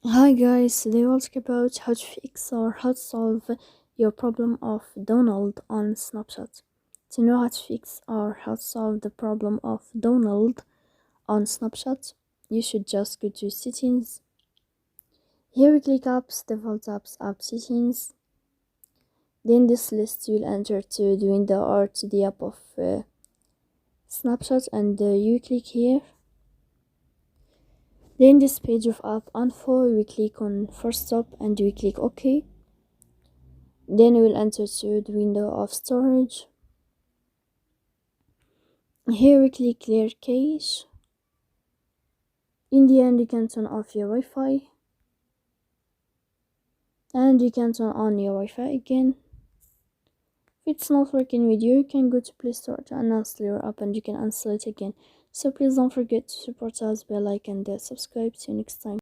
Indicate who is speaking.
Speaker 1: Hi guys, today we'll talk about how to fix or how to solve your problem of Donald on Snapchat. To know how to fix or how to solve the problem of Donald on Snapchat, you should just go to settings. Here we click apps, default apps, app settings. Then this list you'll enter to the window or to the app of Snapchat and you click here. Then this page of app info, we click on first stop and we click OK. Then we will enter to the window of storage. Here we click clear cache. In the end, you can turn off your Wi-Fi. And you can turn on your Wi-Fi again. If it's not working with you, you can go to Play Store to uninstall your app and you can install it again. So please don't forget to support us by like and subscribe. See you next time.